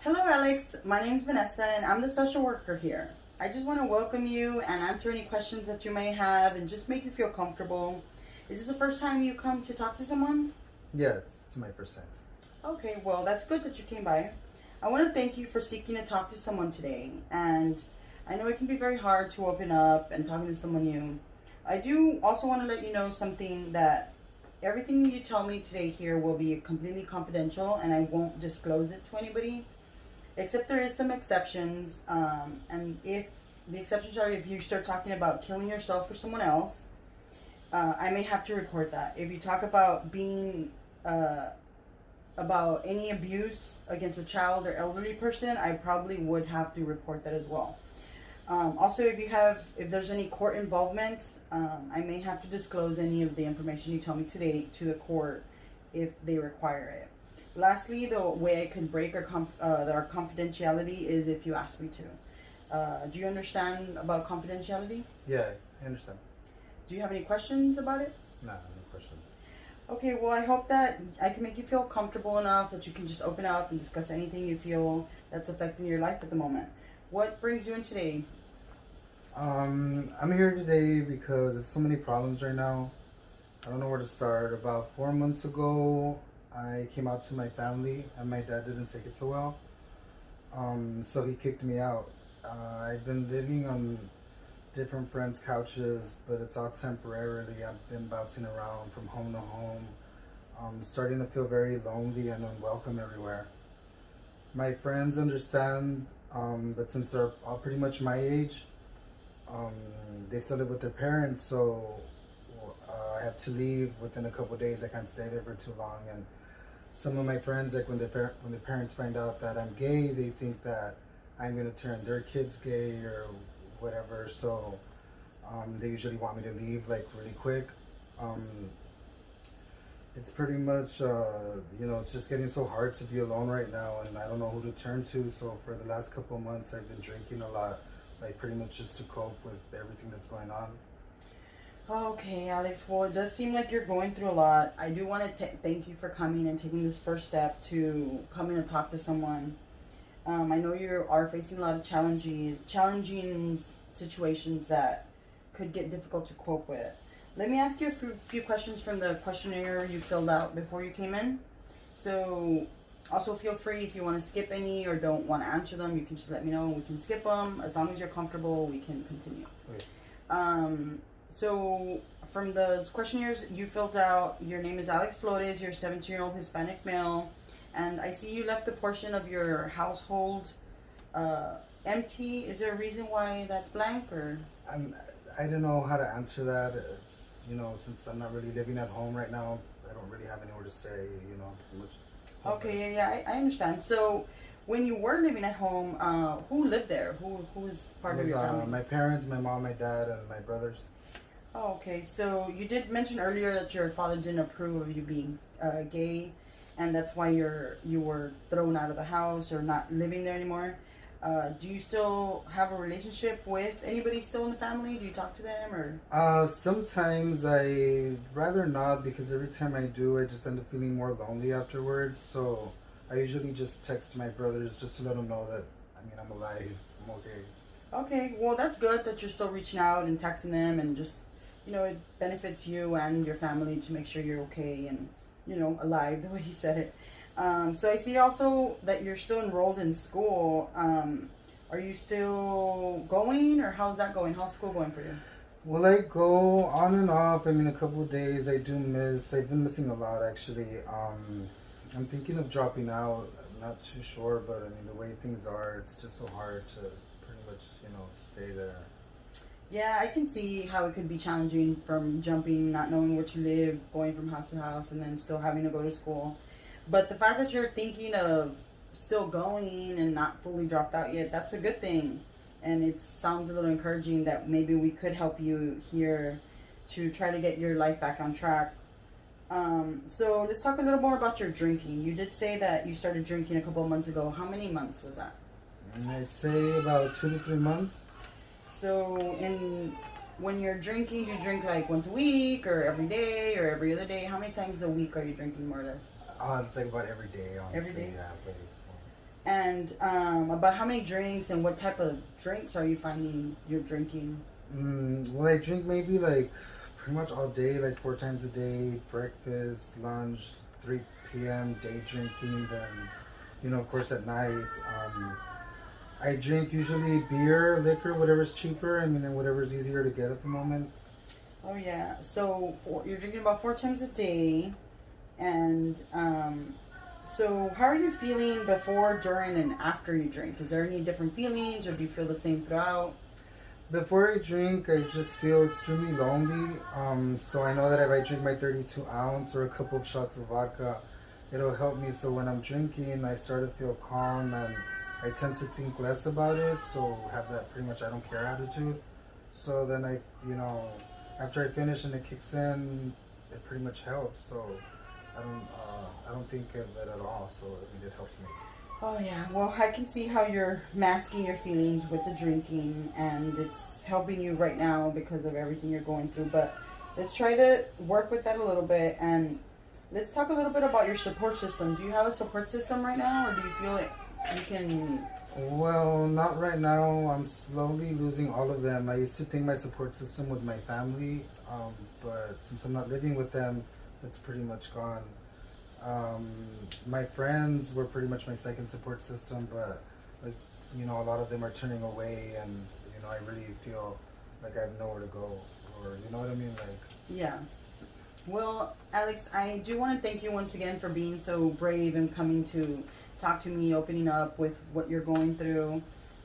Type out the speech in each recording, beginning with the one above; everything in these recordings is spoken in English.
Hello, Alex. My name's Vanessa, and I'm the social worker here. I just want to welcome you and answer any questions that you may have and just make you feel comfortable. Is this the first time you come to talk to someone? Yeah, it's my first time. Okay, well, that's good that you came by. I want to thank you for seeking to talk to someone today. And I know it can be very hard to open up and talking to someone new. I do also want to let you know something that everything you tell me today here will be completely confidential and I won't disclose it to anybody. Except there is some exceptions, and if the exceptions are if you start talking about killing yourself for someone else, I may have to report that. If you talk about being about any abuse against a child or elderly person, I probably would have to report that as well. Also, if there's any court involvement, I may have to disclose any of the information you tell me today to the court if they require it. Lastly, the way I can break our confidentiality is if you ask me to. Do you understand about confidentiality? Yeah, I understand. Do you have any questions about it? No questions. Okay, well, I hope that I can make you feel comfortable enough that you can just open up and discuss anything you feel that's affecting your life at the moment. What brings you in today? I'm here today because there's so many problems right now. I don't know where to start. About 4 months ago, I came out to my family and my dad didn't take it so well. So he kicked me out. I've been living on different friends' couches, but it's all temporarily. I've been bouncing around from home to home. I'm starting to feel very lonely and unwelcome everywhere. My friends understand, but since they're all pretty much my age, they still live with their parents, so I have to leave within a couple of days. I can't stay there for too long, and some of my friends, like when the parents find out that I'm gay, they think that I'm gonna turn their kids gay or whatever. So they usually want me to leave like really quick. It's pretty much it's just getting so hard to be alone right now, and I don't know who to turn to. So for the last couple of months, I've been drinking a lot, like pretty much just to cope with everything that's going on. Okay, Alex. Well, it does seem like you're going through a lot. I do want to thank you for coming and taking this first step to coming to talk to someone. I know you are facing a lot of challenging situations that could get difficult to cope with. Let me ask you a few questions from the questionnaire you filled out before you came in. So, also feel free if you want to skip any or don't want to answer them, you can just let me know. We can skip them. As long as you're comfortable, we can continue. Okay. So from the questionnaires you filled out, your name is Alex Flores, you're a 17-year-old Hispanic male, and I see you left a portion of your household empty. Is there a reason why that's blank, or? I don't know how to answer that. It's, since I'm not really living at home right now, I don't really have anywhere to stay, pretty much. Okay, yeah, I understand. So when you were living at home, who lived there? Who was part of your family? My parents, my mom, my dad, and my brothers. Oh, okay. So you did mention earlier that your father didn't approve of you being gay, and that's why you were thrown out of the house or not living there anymore. Do you still have a relationship with anybody still in the family? Do you talk to them, or? Sometimes I'd rather not, because every time I do, I just end up feeling more lonely afterwards. So I usually just text my brothers just to let them know that, I'm alive, I'm okay. Okay, well, that's good that you're still reaching out and texting them, and just, it benefits you and your family to make sure you're okay and, alive, the way you said it. So I see also that you're still enrolled in school. Are you still going, or how's that going? How's school going for you? Well, I go on and off. A couple of days I do miss. I've been missing a lot, actually. I'm thinking of dropping out. I'm not too sure, but the way things are, it's just so hard to pretty much, stay there. Yeah, I can see how it could be challenging from jumping, not knowing where to live, going from house to house, and then still having to go to school. But the fact that you're thinking of still going and not fully dropped out yet, that's a good thing. And it sounds a little encouraging that maybe we could help you here to try to get your life back on track. So let's talk a little more about your drinking. You did say that you started drinking a couple of months ago. How many months was that? I'd say about 2 to 3 months. So when you're drinking, you drink like once a week or every day or every other day? How many times a week are you drinking, more or less? It's like about every day, honestly. Every day? Yeah, but it's And about how many drinks and what type of drinks are you finding you're drinking? Well, I drink maybe like pretty much all day, like 4 times a day, breakfast, lunch, 3 p.m., day drinking, then, of course at night. I drink usually beer, liquor, whatever's cheaper. I mean, and whatever's easier to get at the moment. Oh yeah. So you're drinking about 4 times a day, and so how are you feeling before, during, and after you drink? Is there any different feelings, or do you feel the same throughout? Before I drink, I just feel extremely lonely. So I know that if I drink my 32 ounce or a couple of shots of vodka, it'll help me. So when I'm drinking, I start to feel calm and I tend to think less about it. So have that pretty much I don't care attitude. So then after I finish and it kicks in, it pretty much helps. So I don't think of it at all. So I mean, it helps me. Oh yeah, well I can see how you're masking your feelings with the drinking, and it's helping you right now because of everything you're going through. But let's try to work with that a little bit, and let's talk a little bit about your support system. Do you have a support system right now, or do you feel like you can... Well, not right now. I'm slowly losing all of them. I used to think my support system was my family, but since I'm not living with them, that's pretty much gone. My friends were pretty much my second support system, but a lot of them are turning away, and I really feel like I have nowhere to go, or you know what I mean, like. Yeah. Well, Alex, I do want to thank you once again for being so brave and coming to talk to me, opening up with what you're going through.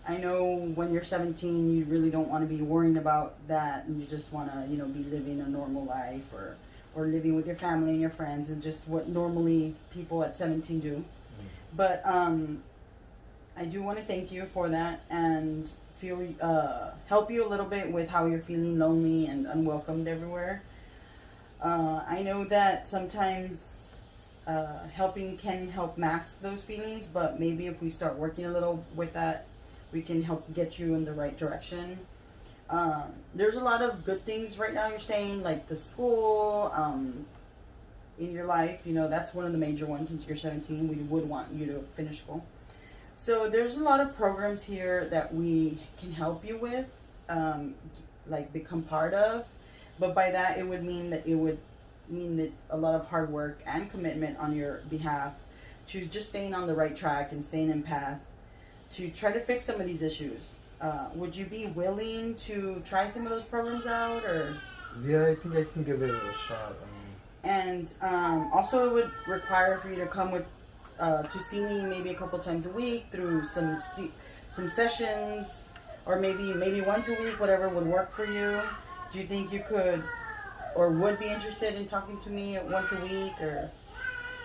I know when you're 17, you really don't want to be worrying about that, and you just want to, be living a normal life, or living with your family and your friends, and just what normally people at 17 do. But I do want to thank you for that, and help you a little bit with how you're feeling lonely and unwelcomed everywhere. I know that sometimes helping can help mask those feelings, but maybe if we start working a little with that, we can help get you in the right direction. There's a lot of good things right now you're saying, like the school, in your life. That's one of the major ones. Since you're 17, we would want you to finish school. So there's a lot of programs here that we can help you with, like become part of. But by that, it would mean that a lot of hard work and commitment on your behalf to just staying on the right track and staying in path to try to fix some of these issues. Would you be willing to try some of those programs out, or? Yeah, I think I can give it a shot. And also, it would require for you to come with to see me maybe a couple times a week through some sessions, or maybe once a week, whatever would work for you. Do you think you could or would be interested in talking to me once a week, or?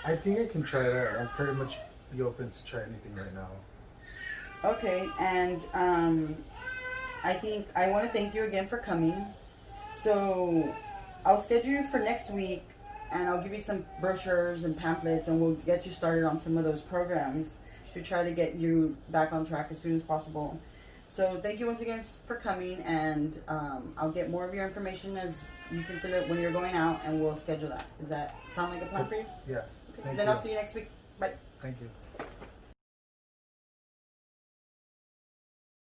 I think I can try that. I'm pretty much be open to try anything right now. Okay, and I think I want to thank you again for coming. So I'll schedule you for next week, and I'll give you some brochures and pamphlets, and we'll get you started on some of those programs to try to get you back on track as soon as possible. So thank you once again for coming, and I'll get more of your information as you can fill it when you're going out, and we'll schedule that. Does that sound like a plan for you? Yeah. Okay. Then I'll see you next week. Bye. Thank you.